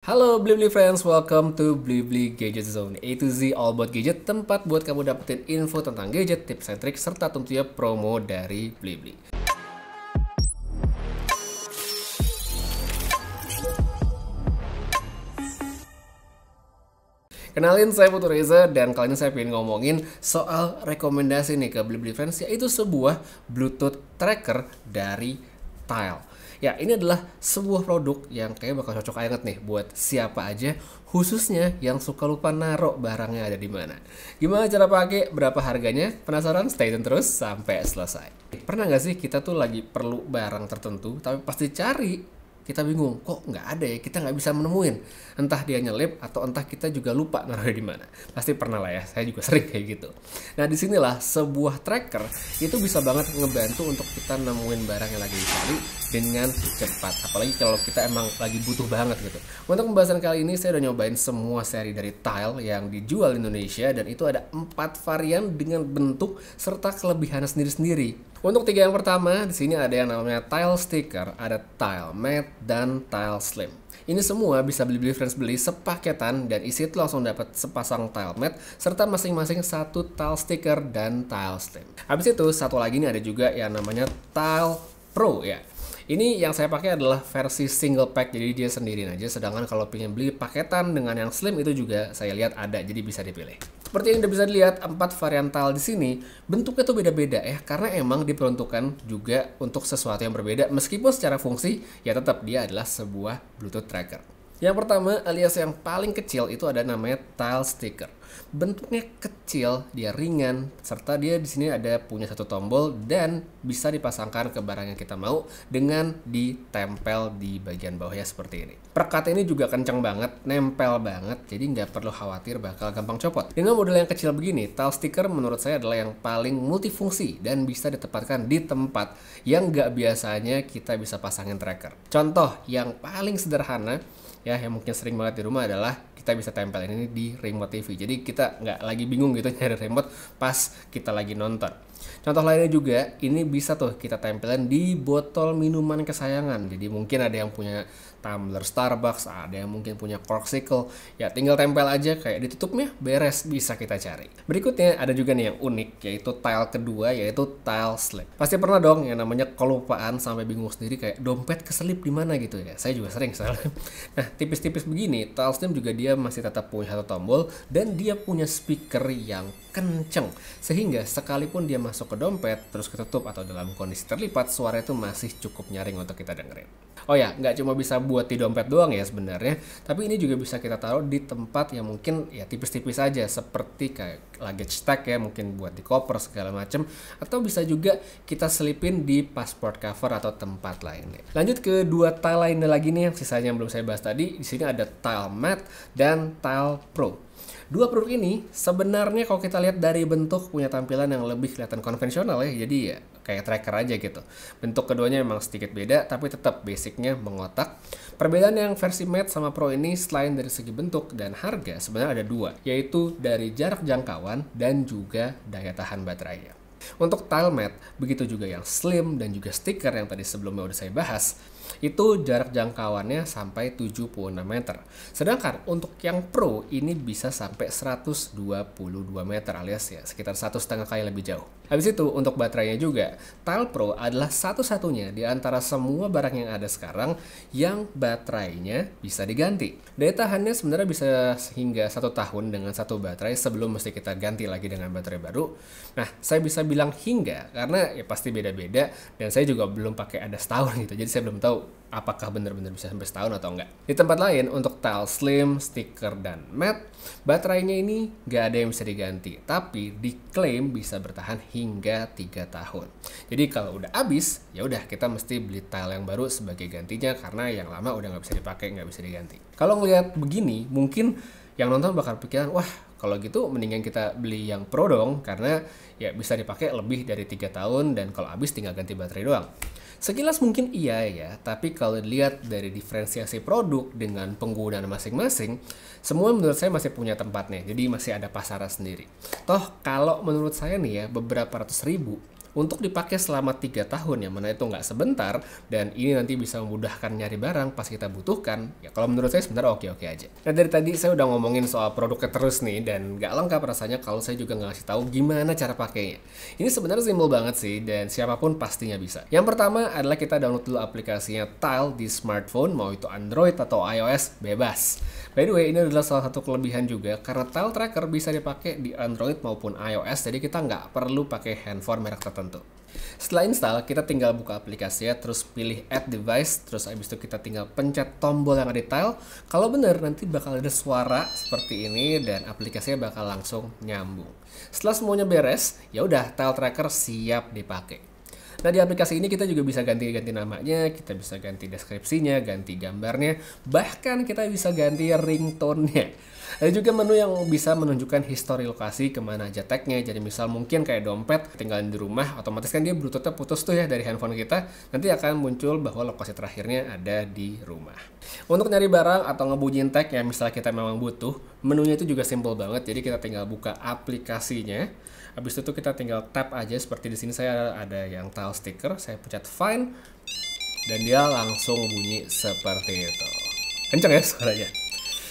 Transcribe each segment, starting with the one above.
Halo Blibli friends, welcome to Blibli Gadget Zone, A to Z all about gadget, tempat buat kamu dapetin info tentang gadget, tips and trik, serta tentunya promo dari Blibli. Kenalin, saya Putu Reza dan kali ini saya pengen ngomongin soal rekomendasi nih ke Blibli friends, yaitu sebuah Bluetooth tracker dari Tile. Ya, ini adalah sebuah produk yang kayak bakal cocok banget nih buat siapa aja, khususnya yang suka lupa naruh barangnya ada di mana. Gimana cara pakai, berapa harganya? Penasaran? Stay tune terus sampai selesai. Pernah nggak sih kita tuh lagi perlu barang tertentu, tapi pasti cari kita bingung, kok nggak ada ya, kita nggak bisa menemuin, entah dia nyelip atau entah kita juga lupa naruhnya di mana. Pasti pernah lah ya, saya juga sering kayak gitu. Nah, disinilah sebuah tracker itu bisa banget ngebantu untuk kita nemuin barang yang lagi dicari dengan cepat, apalagi kalau kita emang lagi butuh banget gitu. Untuk pembahasan kali ini saya udah nyobain semua seri dari Tile yang dijual di Indonesia, dan itu ada 4 varian dengan bentuk serta kelebihannya sendiri-sendiri. Untuk 3 yang pertama, di sini ada yang namanya Tile Sticker, ada Tile Matte, dan Tile Slim. Ini semua bisa beli friends beli sepaketan, dan isi itu langsung dapat sepasang Tile Matte serta masing-masing satu Tile Sticker dan Tile Slim. Habis itu satu lagi nih ada juga yang namanya Tile Pro ya. Ini yang saya pakai adalah versi single pack, jadi dia sendirian aja. Sedangkan kalau pengen beli paketan dengan yang slim itu juga saya lihat ada, jadi bisa dipilih. Seperti yang udah bisa dilihat, 4 varian Tile di sini bentuknya tuh beda-beda ya, karena emang diperuntukkan juga untuk sesuatu yang berbeda. Meskipun secara fungsi ya tetap dia adalah sebuah Bluetooth tracker. Yang pertama alias yang paling kecil itu ada namanya Tile Sticker. Bentuknya kecil, dia ringan, serta dia di sini ada punya satu tombol dan bisa dipasangkan ke barang yang kita mau dengan ditempel di bagian bawahnya seperti ini. Perekat ini juga kencang banget, nempel banget, jadi nggak perlu khawatir bakal gampang copot. Dengan model yang kecil begini, Tile Sticker menurut saya adalah yang paling multifungsi dan bisa ditempatkan di tempat yang nggak biasanya kita bisa pasangin tracker. Contoh yang paling sederhana ya, yang mungkin sering banget di rumah adalah kita bisa tempel ini di remote TV. Jadi kita nggak lagi bingung gitu nyari remote pas kita lagi nonton. Contoh lainnya juga, ini bisa tuh kita tempelin di botol minuman kesayangan. Jadi mungkin ada yang punya tumbler Starbucks, ada yang mungkin punya corksicle. Ya tinggal tempel aja, kayak ditutupnya beres, bisa kita cari. Berikutnya ada juga nih yang unik, yaitu Tile kedua, yaitu Tile Slim. Pasti pernah dong yang namanya kelupaan sampai bingung sendiri, kayak dompet keselip di mana gitu ya. Saya juga sering soalnya. Nah, tipis-tipis begini, Tile Slim juga dia masih tetap punya satu tombol dan dia punya speaker yang kenceng, sehingga sekalipun dia masuk ke dompet terus ketutup atau dalam kondisi terlipat, suara itu masih cukup nyaring untuk kita dengerin. Oh ya, nggak cuma bisa buat di dompet doang ya sebenarnya, tapi ini juga bisa kita taruh di tempat yang mungkin ya tipis-tipis aja, seperti kayak luggage tag ya, mungkin buat di koper segala macem, atau bisa juga kita selipin di passport cover atau tempat lainnya. Lanjut ke 2 Tile lainnya lagi nih yang sisanya yang belum saya bahas tadi. Di sini ada Tile Matte dan Tile Pro. 2 produk ini sebenarnya kalau kita lihat dari bentuk punya tampilan yang lebih kelihatan konvensional ya, jadi ya kayak tracker aja gitu. Bentuk keduanya memang sedikit beda, tapi tetap basicnya mengotak. Perbedaan yang versi Matte sama Pro ini selain dari segi bentuk dan harga sebenarnya ada 2, yaitu dari jarak jangkauan dan juga daya tahan baterainya. Untuk Tile Matte, begitu juga yang Slim dan juga stiker yang tadi sebelumnya udah saya bahas, itu jarak jangkauannya sampai 76 meter. Sedangkan untuk yang Pro ini bisa sampai 122 meter, alias ya sekitar 1,5 kali lebih jauh. Habis itu untuk baterainya juga, Tile Pro adalah satu-satunya di antara semua barang yang ada sekarang yang baterainya bisa diganti. Daya tahannya sebenarnya bisa hingga 1 tahun dengan satu baterai sebelum mesti kita ganti lagi dengan baterai baru. Nah, saya bisa bilang hingga karena ya pasti beda-beda, dan saya juga belum pakai ada setahun gitu, jadi saya belum tahu apakah benar-benar bisa sampai setahun atau enggak. Di tempat lain untuk Tile Slim, stiker, dan matte, baterainya ini nggak ada yang bisa diganti, tapi diklaim bisa bertahan hingga 3 tahun. Jadi kalau udah habis, ya udah kita mesti beli Tile yang baru sebagai gantinya, karena yang lama udah nggak bisa dipakai, nggak bisa diganti. Kalau ngelihat begini, mungkin yang nonton bakal pikiran, wah kalau gitu mendingan kita beli yang Pro dong, karena ya bisa dipakai lebih dari 3 tahun dan kalau habis tinggal ganti baterai doang. Sekilas mungkin iya ya, tapi kalau dilihat dari diferensiasi produk dengan penggunaan masing-masing, semua menurut saya masih punya tempatnya, jadi masih ada pasarnya sendiri. Toh kalau menurut saya nih ya, beberapa ratus ribu untuk dipakai selama 3 tahun, yang mana itu nggak sebentar, dan ini nanti bisa memudahkan nyari barang pas kita butuhkan. Ya kalau menurut saya sebenarnya oke-oke aja. Nah dari tadi saya udah ngomongin soal produknya terus nih, dan nggak lengkap rasanya kalau saya juga nggak ngasih tahu gimana cara pakainya. Ini sebenarnya simpel banget sih, dan siapapun pastinya bisa. Yang pertama adalah kita download dulu aplikasinya Tile di smartphone, mau itu Android atau iOS, bebas. By the way, ini adalah salah satu kelebihan juga, karena Tile Tracker bisa dipakai di Android maupun iOS, jadi kita nggak perlu pakai handphone merek tertentu. Setelah install, kita tinggal buka aplikasinya, terus pilih Add Device, terus abis itu kita tinggal pencet tombol yang ada di Tile. Kalau bener, nanti bakal ada suara seperti ini, dan aplikasinya bakal langsung nyambung. Setelah semuanya beres, ya udah Tile Tracker siap dipakai. Nah di aplikasi ini kita juga bisa ganti-ganti namanya, kita bisa ganti deskripsinya, ganti gambarnya, bahkan kita bisa ganti ringtone-nya. Ada juga menu yang bisa menunjukkan histori lokasi kemana aja tagnya. Jadi misal mungkin kayak dompet tinggalin di rumah, otomatis kan dia bluetooth-nya putus tuh ya dari handphone kita, nanti akan muncul bahwa lokasi terakhirnya ada di rumah. Untuk nyari barang atau ngebunyiin tag yang misalnya kita memang butuh, menunya itu juga simple banget. Jadi kita tinggal buka aplikasinya. Habis itu kita tinggal tap aja, seperti di sini saya ada yang Tile sticker, saya pencet find dan dia langsung bunyi seperti itu. Kenceng ya suaranya.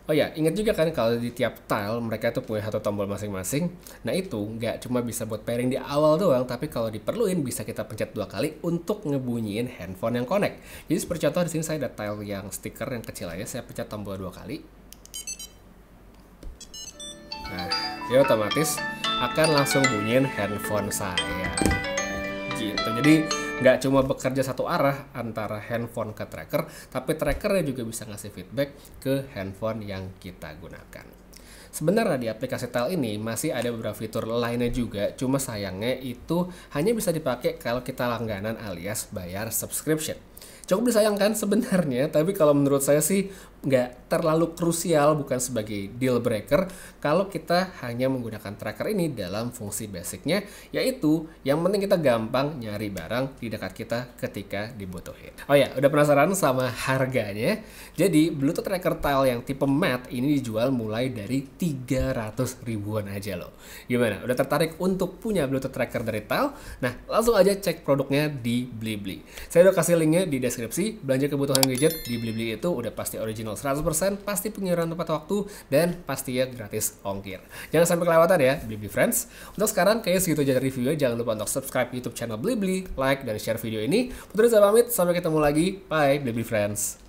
Oh ya, ingat juga kan kalau di tiap tile mereka tuh punya satu tombol masing-masing. Nah itu nggak cuma bisa buat pairing di awal doang, tapi kalau diperluin bisa kita pencet 2 kali untuk ngebunyiin handphone yang connect. Jadi seperti contoh di sini saya ada tile yang stiker yang kecil aja, saya pencet tombol 2 kali. Nah, dia otomatis akan langsung bunyiin handphone saya. Gitu. Jadi nggak cuma bekerja satu arah antara handphone ke tracker, tapi trackernya juga bisa ngasih feedback ke handphone yang kita gunakan. Sebenarnya di aplikasi Tile ini masih ada beberapa fitur lainnya juga, cuma sayangnya itu hanya bisa dipakai kalau kita langganan alias bayar subscription. Cukup disayangkan sebenarnya, tapi kalau menurut saya sih nggak terlalu krusial, bukan sebagai deal breaker kalau kita hanya menggunakan tracker ini dalam fungsi basicnya, yaitu yang penting kita gampang nyari barang di dekat kita ketika dibutuhin. Oh ya, udah penasaran sama harganya? Jadi Bluetooth tracker Tile yang tipe matte ini dijual mulai dari 300 ribuan aja loh. Gimana? Udah tertarik untuk punya Bluetooth tracker dari Tile? Nah, langsung aja cek produknya di Blibli. Saya udah kasih linknya di deskripsi. Belanja kebutuhan gadget di Blibli itu udah pasti original 100%, pasti pengiriman tepat waktu, dan pastinya gratis ongkir. Jangan sampai kelewatan ya, Blibli Friends. Untuk sekarang kayaknya segitu aja reviewnya. Jangan lupa untuk subscribe YouTube channel Blibli, like, dan share video ini. Putri saya pamit, sampai ketemu lagi. Bye, Blibli Friends.